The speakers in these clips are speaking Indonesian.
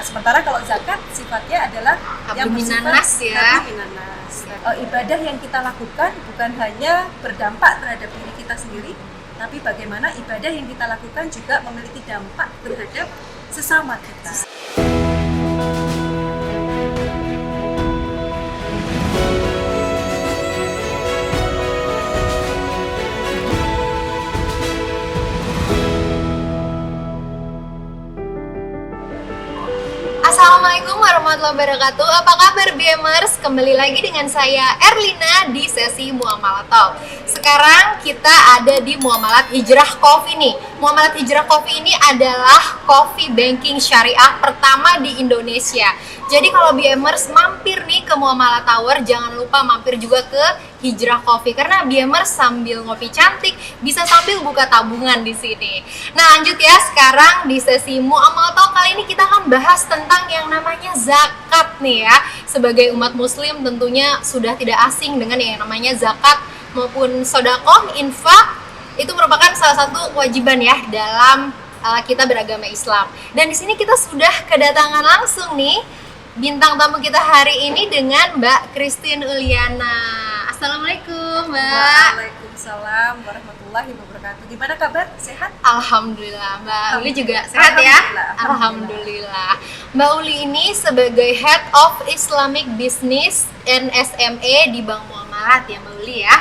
sementara kalau zakat sifatnya adalah yang Minanas bersifat ya. minanas. Ibadah yang kita lakukan bukan hanya berdampak terhadap diri kita sendiri, tapi bagaimana ibadah yang kita lakukan juga memiliki dampak terhadap sesama kita. Assalamualaikum warahmatullahi wabarakatuh. Apa kabar BMers? Kembali lagi dengan saya Erlina di sesi Muamalat Talk. Sekarang kita ada di Muamalat Hijrah Coffee nih. Muamalat Hijrah Coffee ini adalah coffee banking syariah pertama di Indonesia. Jadi kalau BMers mampir nih ke Muamalat Tower, jangan lupa mampir juga ke Hijrah Coffee karena BMers sambil ngopi cantik bisa sambil buka tabungan di sini. Nah, lanjut ya, sekarang di sesi Muamalat Talk kali ini kita akan bahas tentang yang namanya zakat nih ya. Sebagai umat muslim tentunya sudah tidak asing dengan yang namanya zakat maupun sedekah, infak. Itu merupakan salah satu kewajiban ya dalam kita beragama Islam. Dan di sini kita sudah kedatangan langsung nih bintang tamu kita hari ini dengan Mbak Christine Uliana. Assalamualaikum Mbak. Waalaikumsalam warahmatullahi wabarakatuh. Gimana kabar? Sehat? Alhamdulillah. Mbak Uli juga sehat ya? Alhamdulillah. Mbak Uli ini sebagai Head of Islamic Business and SME di Bank Muamalat ya Mbak Uli ya.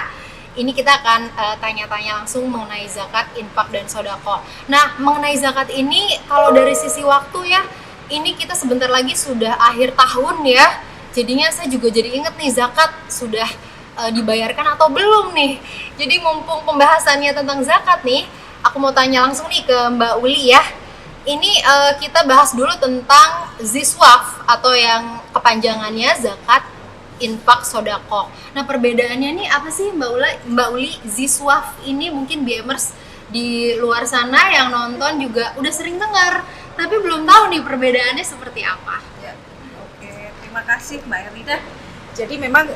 Ini kita akan tanya-tanya langsung mengenai zakat, infak, dan sodako. Nah, mengenai zakat ini kalau dari sisi waktu ya, ini kita sebentar lagi sudah akhir tahun ya. Jadinya saya juga jadi inget nih zakat sudah dibayarkan atau belum nih. Jadi mumpung pembahasannya tentang zakat nih, aku mau tanya langsung nih ke Mbak Uli ya. Ini kita bahas dulu tentang ziswaf atau yang kepanjangannya zakat, infak, sodako. Nah perbedaannya nih apa sih Mbak Uli? Ziswaf ini mungkin BMers di luar sana yang nonton juga udah sering dengar, tapi belum tahu nih perbedaannya seperti apa. Ya. Oke, terima kasih Mbak Erlina. Jadi memang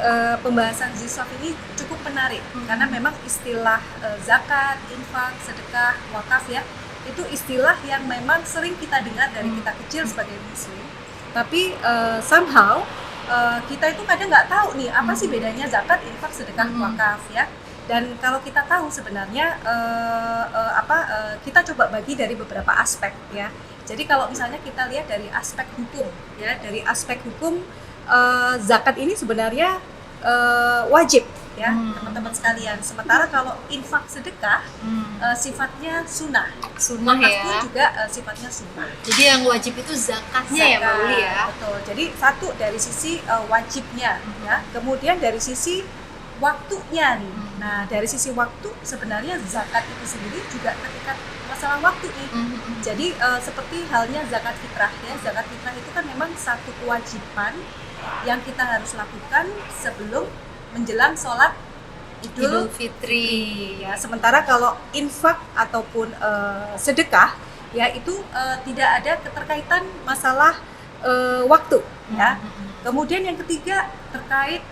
pembahasan ziswaf ini cukup menarik karena memang istilah zakat, infak, sedekah, wakaf ya, itu istilah yang memang sering kita dengar dari kita kecil sebagai muslim. Tapi somehow kita itu kadang nggak tahu nih apa sih bedanya zakat, infak, sedekah, wakaf ya. Dan kalau kita tahu sebenarnya kita coba bagi dari beberapa aspek ya. Jadi kalau misalnya kita lihat dari aspek hukum ya, dari aspek hukum zakat ini sebenarnya wajib ya teman-teman sekalian. Sementara kalau infak sedekah sifatnya sunnah. Sunnah Wakaf ya. pun juga sifatnya sunnah. Jadi yang wajib itu zakatnya ya Mbak Uli ya. Betul. Jadi satu dari sisi wajibnya ya. Kemudian dari sisi waktunya nih. Nah, dari sisi waktu sebenarnya zakat itu sendiri juga ketika masalah waktu nih. Jadi seperti halnya zakat fitrah ya. Zakat fitrah itu kan memang satu kewajiban yang kita harus lakukan sebelum menjelang sholat Idul Fitri. Ya, sementara kalau infak ataupun sedekah ya itu tidak ada keterkaitan masalah waktu ya. Kemudian yang ketiga terkait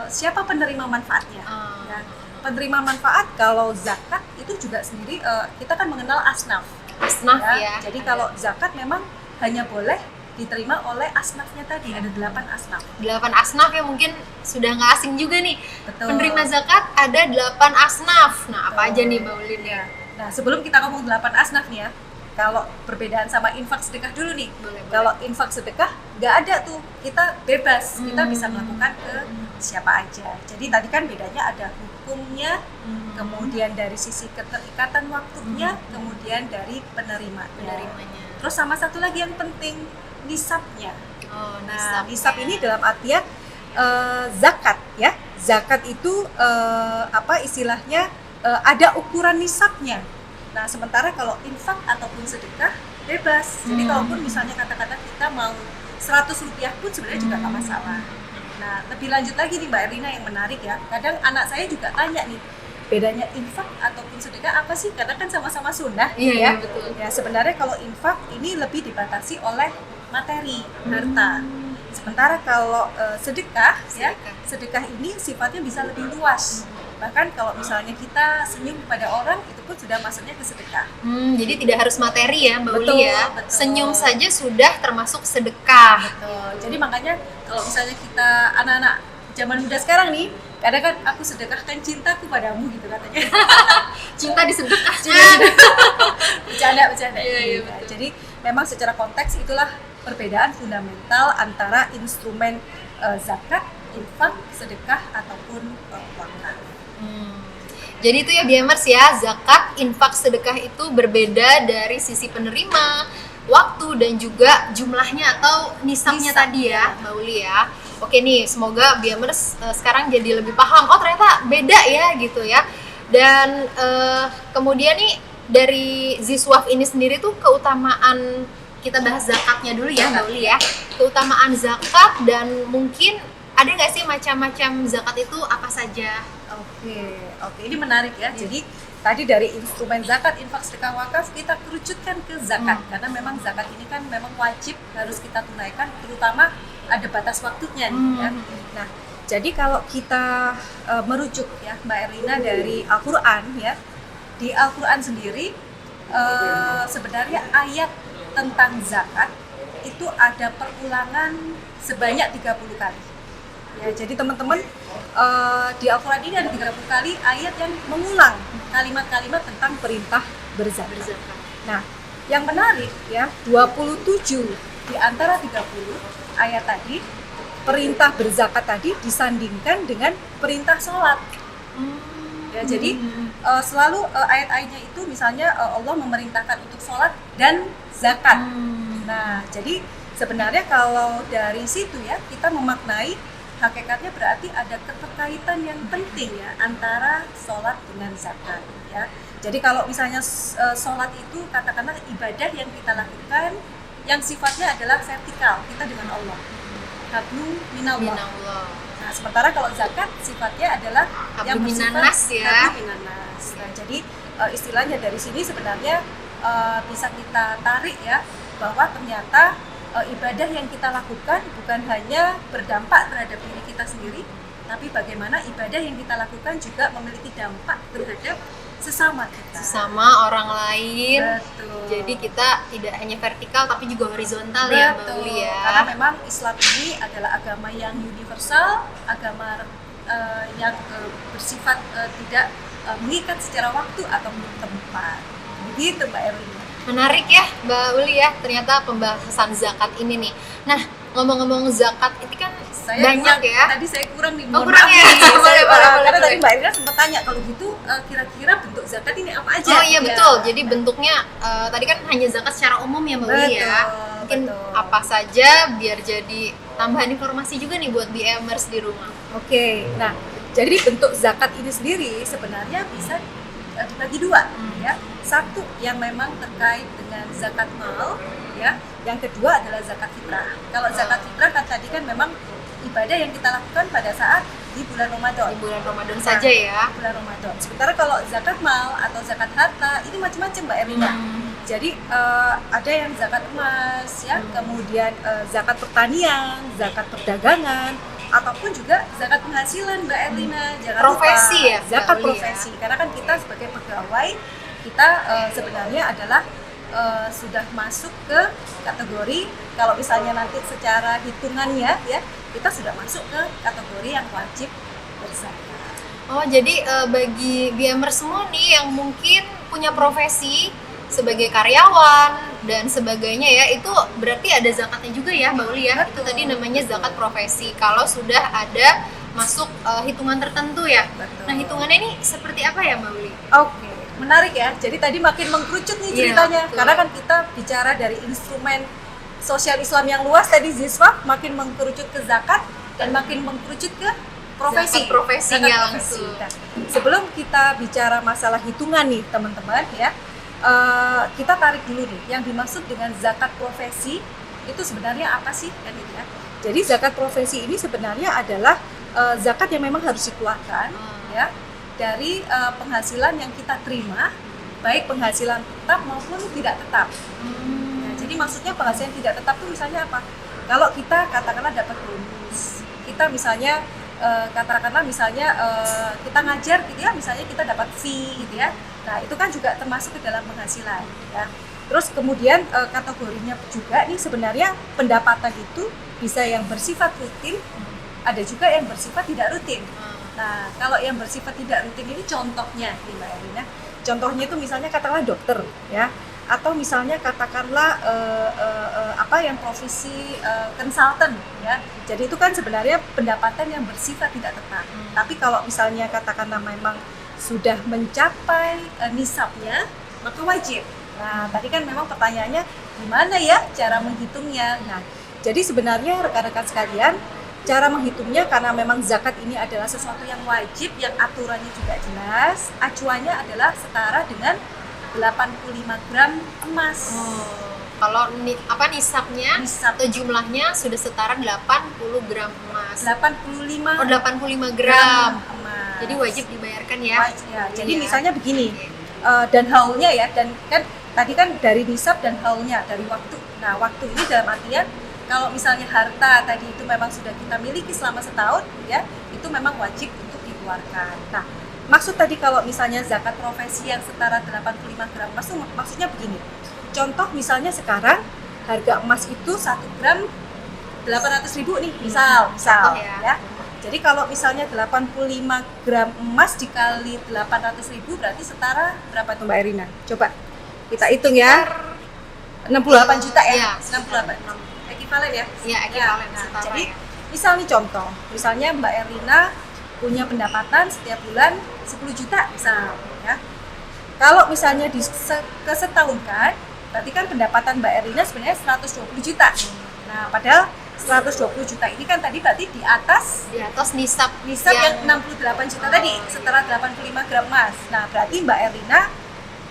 siapa penerima manfaatnya. Ya. Penerima manfaat kalau zakat itu juga sendiri kita kan mengenal asnaf. Asnaf ya. Jadi kalau zakat memang hanya boleh diterima oleh asnafnya tadi, ada 8 asnaf. 8 asnaf yang mungkin sudah nggak asing juga nih. Betul. Penerima zakat ada 8 asnaf. Nah, apa aja nih Mbak Ulin ya? Nah, sebelum kita ngomong 8 asnaf nih ya, kalau perbedaan sama infak sedekah dulu nih. Boleh. Kalau infak sedekah nggak ada tuh, kita bebas, kita bisa melakukan ke siapa aja. Jadi tadi kan bedanya ada hukumnya, kemudian dari sisi keterikatan waktunya, kemudian dari penerimanya. Terus sama satu lagi yang penting, nisabnya. Oh, Nah, nisab ini dalam artian zakat ya. Zakat itu istilahnya ada ukuran nisabnya. Nah, sementara kalau infak ataupun sedekah bebas. Jadi kalaupun misalnya kata-kata kita mau 100 rupiah pun sebenarnya juga nggak masalah. Nah, lebih lanjut lagi nih Mbak Erlina yang menarik ya. Kadang anak saya juga tanya nih, bedanya infak ataupun sedekah apa sih? Karena kan sama-sama sunnah ya. Betul. Ya, sebenarnya kalau infak ini lebih dibatasi oleh materi, harta. Sementara kalau sedekah ya, sedekah ini sifatnya bisa lebih luas. Bahkan kalau misalnya kita senyum kepada orang, itu pun sudah masuknya ke sedekah. Jadi tidak harus materi ya Mbak Betul, Uli ya. betul. Senyum saja sudah termasuk sedekah. Betul. Jadi makanya kalau misalnya kita anak-anak zaman muda sekarang nih, kadang kan aku sedekahkan cintaku padamu gitu katanya. Cinta disedekahkan. Bercanda. Iya, Gitu. betul. Jadi memang secara konteks itulah perbedaan fundamental antara instrumen zakat, infak, sedekah ataupun wakaf. Jadi itu ya BMers ya, zakat, infak, sedekah itu berbeda dari sisi penerima, waktu dan juga jumlahnya atau nisabnya Nisab, tadi ya, ya. Mbak Uli ya. Oke nih, semoga BMers sekarang jadi lebih paham. Oh ternyata beda ya gitu ya. Dan kemudian nih dari Ziswaf ini sendiri tuh keutamaan, kita bahas zakatnya dulu ya Mbak Uli ya. Keutamaan zakat dan mungkin ada nggak sih macam-macam zakat itu apa saja? Oke, ini menarik ya. Jadi tadi dari instrumen zakat, infak, sedekah, wakaf kita kerucutkan ke zakat karena memang zakat ini kan memang wajib harus kita tunaikan, terutama ada batas waktunya nih ya. Nah, jadi kalau kita merujuk ya Mbak Erlina dari Al-Qur'an ya. Di Al-Qur'an sendiri sebenarnya ayat tentang zakat itu ada perulangan sebanyak 30 kali. Ya, jadi teman-teman di Al-Quran ini ada 30 kali ayat yang mengulang kalimat-kalimat tentang perintah berzakat. Nah, yang menarik ya, 27 di antara 30 ayat tadi, perintah berzakat tadi disandingkan dengan perintah sholat. Ya, jadi selalu ayat-ayatnya itu misalnya Allah memerintahkan untuk sholat dan zakat. Nah, jadi sebenarnya kalau dari situ ya kita memaknai hakikatnya berarti ada keterkaitan yang penting ya antara sholat dengan zakat ya. Jadi kalau misalnya sholat itu katakanlah ibadah yang kita lakukan yang sifatnya adalah vertikal kita dengan Allah. Hablum minallah. Nah, sementara kalau zakat sifatnya adalah yang bersifat hablum minanas. Nah, jadi istilahnya dari sini sebenarnya bisa kita tarik ya bahwa ternyata ibadah yang kita lakukan bukan hanya berdampak terhadap diri kita sendiri, tapi bagaimana ibadah yang kita lakukan juga memiliki dampak terhadap sesama kita, sesama orang lain. Betul. Jadi kita tidak hanya vertikal tapi juga horizontal. Betul. Ya Mbak Uli ya. Karena memang Islam ini adalah agama yang universal, agama yang bersifat tidak mengikat secara waktu atau tempat. Begitu Mbak Erlina. Menarik ya Mbak Uli ya, ternyata pembahasan zakat ini nih. Nah, ngomong-ngomong zakat itu kan saya banyak kurang, ya. Tadi saya kurang nih, mohon maaf ya. Karena tadi Mbak Erlina sempat tanya kalau gitu kira-kira bentuk zakat ini apa aja? Oh iya betul. Jadi bentuknya tadi kan hanya zakat secara umum ya Mbak Uli ya. Mungkin apa saja biar jadi tambahan informasi juga nih buat BMers di rumah. Oke. Nah, jadi bentuk zakat ini sendiri sebenarnya bisa dibagi dua ya. Satu yang memang terkait dengan zakat mal ya. Yang kedua adalah zakat fitrah. Kalau zakat fitrah kan tadi kan memang ibadah yang kita lakukan pada saat di bulan Ramadan. Di bulan Ramadan saja ya. Bulan Ramadan. Sementara kalau zakat mal atau zakat harta ini macam-macam Mbak Erlina. Jadi ada yang zakat emas ya, kemudian zakat pertanian, zakat perdagangan, ataupun juga zakat penghasilan Mbak Erlina. Jangan profesi lupa, ya, zakat profesi. Ya. Karena kan kita sebagai pegawai kita sebenarnya adalah sudah masuk ke kategori, kalau misalnya nanti secara hitungannya ya kita sudah masuk ke kategori yang wajib berzakat. Oh jadi bagi BMers semua nih yang mungkin punya profesi sebagai karyawan dan sebagainya ya, itu berarti ada zakatnya juga ya Mbak Uli ya. Itu tadi namanya zakat profesi kalau sudah ada masuk hitungan tertentu ya. Betul. Nah hitungannya ini seperti apa ya Mbak Uli? Oke, menarik ya. Jadi tadi makin mengkerucut nih ceritanya, karena kan kita bicara dari instrumen sosial Islam yang luas tadi Ziswaf, makin mengkerucut ke zakat dan makin mengkerucut ke profesi. Zakat profesinya Zakat langsung. Nah, sebelum kita bicara masalah hitungan nih teman-teman ya, kita tarik dulu nih yang dimaksud dengan zakat profesi itu sebenarnya apa sih kan itu ya. Jadi zakat profesi ini sebenarnya adalah zakat yang memang harus dikeluarkan ya dari penghasilan yang kita terima, baik penghasilan tetap maupun tidak tetap. Nah, jadi maksudnya penghasilan tidak tetap itu misalnya apa? Kalau kita katakanlah dapat bonus, kita misalnya katakanlah misalnya kita ngajar gitu ya, misalnya kita dapat fee gitu ya. Nah, itu kan juga termasuk ke dalam penghasilan ya. Terus kemudian kategorinya juga nih sebenarnya pendapatan itu bisa yang bersifat rutin, ada juga yang bersifat tidak rutin. Nah, kalau yang bersifat tidak rutin ini contohnya nih Mbak Erlina. Contohnya itu misalnya katakanlah dokter ya, atau misalnya katakanlah apa yang profesi konsultan ya. Jadi itu kan sebenarnya pendapatan yang bersifat tidak tetap. Tapi kalau misalnya katakanlah memang sudah mencapai nisabnya, maka wajib. Nah, tadi kan memang pertanyaannya gimana ya cara menghitungnya. Nah, jadi sebenarnya rekan-rekan sekalian, cara menghitungnya karena memang zakat ini adalah sesuatu yang wajib, yang aturannya juga jelas, acuannya adalah setara dengan 85 gram emas. Kalau nisabnya atau jumlahnya sudah setara 80 gram emas. 85 gram emas. Jadi wajib dibayarkan ya. Ya. Jadi misalnya begini, dan haulnya ya, dan kan tadi kan dari nisab dan haulnya, dari waktu. Nah, waktu ini dalam artian kalau misalnya harta tadi itu memang sudah kita miliki selama setahun ya, itu memang wajib untuk dikeluarkan. Nah, maksud tadi kalau misalnya zakat profesi yang setara 85 gram emas itu maksudnya begini. Contoh misalnya sekarang harga emas itu 1 gram 800.000 nih, misal ya. Jadi kalau misalnya 85 gram emas dikali 800.000 berarti setara berapa tuh Mbak Erlina? Coba kita hitung ya. 68 juta ya. 68. Ekivalen ya? Iya, ekivalen. Nah, jadi misal nih contoh, misalnya Mbak Erlina punya pendapatan setiap bulan 10 juta misal ya. Kalau misalnya kesetahunkan, berarti kan pendapatan Mbak Erlina sebenarnya 120 juta. Nah, padahal 120 juta ini kan tadi berarti di atas nisab yang 68 juta tadi, setara 85 gram emas. Nah, berarti Mbak Erlina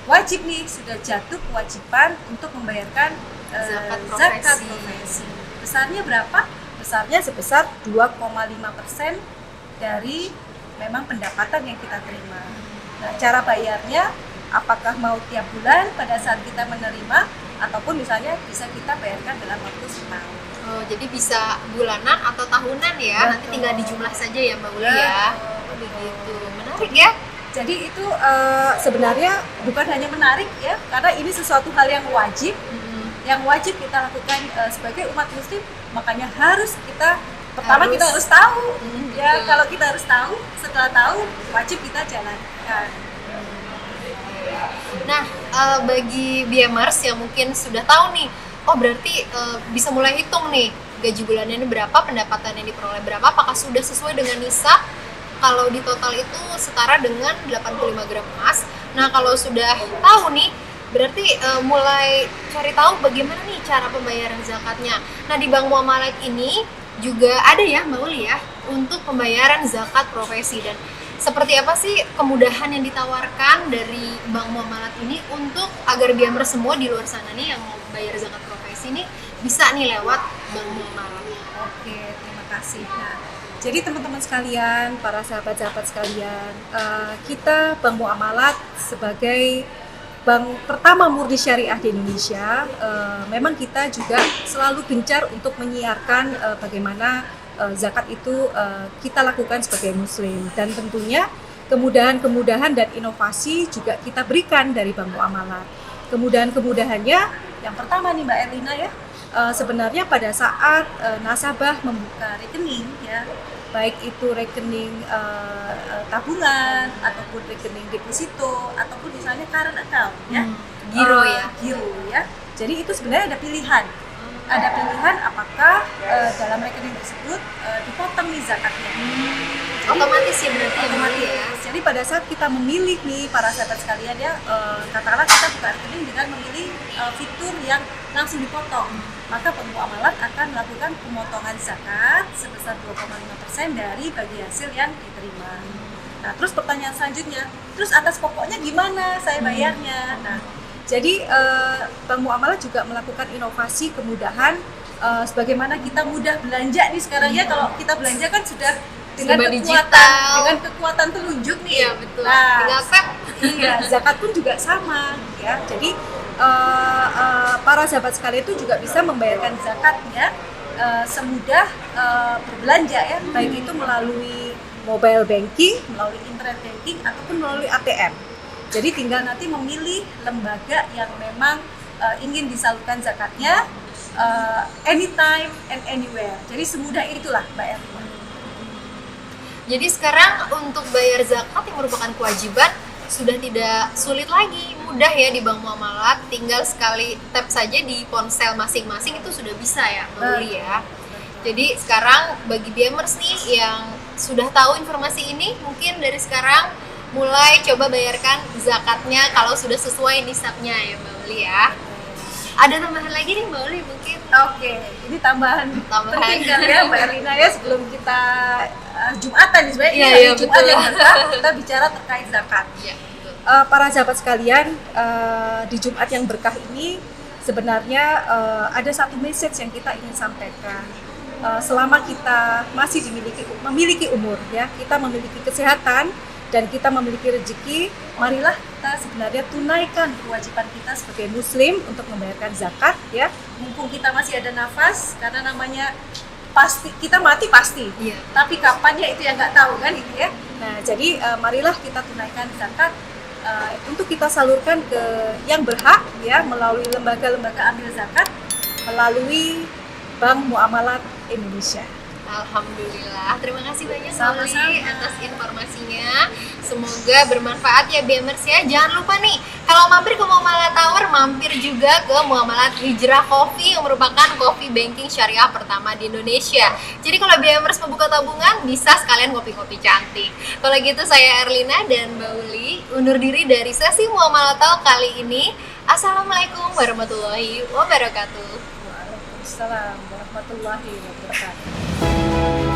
wajib nih, sudah jatuh kewajiban untuk membayarkan zakat profesi. Besarnya berapa? Besarnya sebesar 2,5% dari memang pendapatan yang kita terima. Nah, cara bayarnya apakah mau tiap bulan pada saat kita menerima, ataupun misalnya bisa kita bayarkan dalam waktu setahun. Oh, jadi bisa bulanan atau tahunan ya. Betul. Nanti tinggal dijumlah saja ya Mbak Uli ya. Begitu. Menarik ya. Jadi itu sebenarnya bukan hanya menarik ya, karena ini sesuatu hal yang wajib, yang wajib kita lakukan sebagai umat muslim. Makanya harus kita kita harus tahu ya. Kalau kita harus tahu, setelah tahu wajib kita jalankan. Nah, bagi BMers yang mungkin sudah tahu nih, oh berarti bisa mulai hitung nih gaji bulannya ini berapa, pendapatan yang diperoleh berapa, apakah sudah sesuai dengan nisab. Kalau di total itu setara dengan 85 gram emas. Nah, kalau sudah tahu nih, berarti mulai cari tahu bagaimana nih cara pembayaran zakatnya. Nah, di Bank Muamalat ini juga ada ya Mbak Uli ya untuk pembayaran zakat profesi. Dan seperti apa sih kemudahan yang ditawarkan dari Bank Muamalat ini untuk agar biar semua di luar sana nih yang mau bayar zakat profesi ini bisa nih lewat Bank Muamalat. Oke, terima kasih. Nah, jadi teman-teman sekalian, para sahabat-sahabat sekalian, kita Bank Muamalat sebagai bank pertama murni syariah di Indonesia, memang kita juga selalu gencar untuk menyiarkan bagaimana zakat itu kita lakukan sebagai muslim, dan tentunya kemudahan-kemudahan dan inovasi juga kita berikan dari Bank Muamalat. Kemudahan-kemudahannya yang pertama nih Mbak Erlina ya, sebenarnya pada saat nasabah membuka rekening ya, baik itu rekening tabungan ataupun rekening deposito ataupun misalnya current account ya, giro ya. Jadi itu sebenarnya ada pilihan. Ada pilihan apakah dalam rekening tersebut dipotong nih zakatnya. Otomatis ya berarti otomatis. Ya. Jadi pada saat kita memilih nih para sahabat sekalian ya, katakanlah kita buka rekening dengan memilih fitur yang langsung dipotong, maka Bank Muamalat akan melakukan pemotongan zakat sebesar 2,5% dari bagi hasil yang diterima. Nah, terus pertanyaan selanjutnya, terus atas pokoknya gimana saya bayarnya? Nah, jadi Bank Muamalat juga melakukan inovasi kemudahan, sebagaimana kita mudah belanja nih sekarang ya. Kalau kita belanja kan sudah dengan kekuatan telunjuk nih. Iya, betul. Nah, tinggal tap. Iya, zakat pun juga sama ya. Jadi para sahabat sekalian itu juga bisa membayarkan zakatnya semudah berbelanja ya, baik itu melalui mobile banking, melalui internet banking ataupun melalui ATM. Jadi tinggal nanti memilih lembaga yang memang ingin disalurkan zakatnya anytime and anywhere. Jadi semudah itulah Mbak Erlina. Jadi sekarang untuk bayar zakat yang merupakan kewajiban sudah tidak sulit lagi, mudah ya di Bank Muamalat, tinggal sekali tap saja di ponsel masing-masing itu sudah bisa ya Mbak Uli ya. Jadi sekarang bagi BMers nih yang sudah tahu informasi ini, mungkin dari sekarang mulai coba bayarkan zakatnya kalau sudah sesuai nisabnya ya Mbak Uli ya. Ada tambahan lagi nih Mbak Uli mungkin? Oke, ini tambahan penting kali ya Mbak Erlina ya, sebelum kita Jumatan nih sebenarnya Iya, ini hari iya, Jumat betul. yang berkah, kita bicara terkait zakat. Iya, betul. Para sahabat sekalian, di Jumat yang berkah ini sebenarnya ada satu message yang kita ingin sampaikan. Selama kita masih memiliki umur ya, kita memiliki kesehatan dan kita memiliki rezeki, marilah kita sebenarnya tunaikan kewajiban kita sebagai muslim untuk membayarkan zakat ya. Mumpung kita masih ada nafas, karena namanya pasti kita mati pasti. Iya. Tapi kapannya itu yang nggak tahu kan itu ya. Nah, jadi marilah kita tunaikan zakat untuk kita salurkan ke yang berhak ya, melalui lembaga-lembaga ambil zakat, melalui Bank Muamalat Indonesia. Alhamdulillah, terima kasih banyak Mbak Sama-sama. Uli atas informasinya. Semoga bermanfaat ya BMers ya. Jangan lupa nih, kalau mampir ke Muamalat Tower, mampir juga ke Muamalat Hijrah Coffee yang merupakan coffee banking syariah pertama di Indonesia. Jadi kalau BMers membuka tabungan, bisa sekalian kopi-kopi cantik. Kalau gitu saya Erlina dan Mbak Uli undur diri dari sesi Muamalat Talk kali ini. Assalamualaikum warahmatullahi wabarakatuh. Waalaikumsalam warahmatullahi wabarakatuh.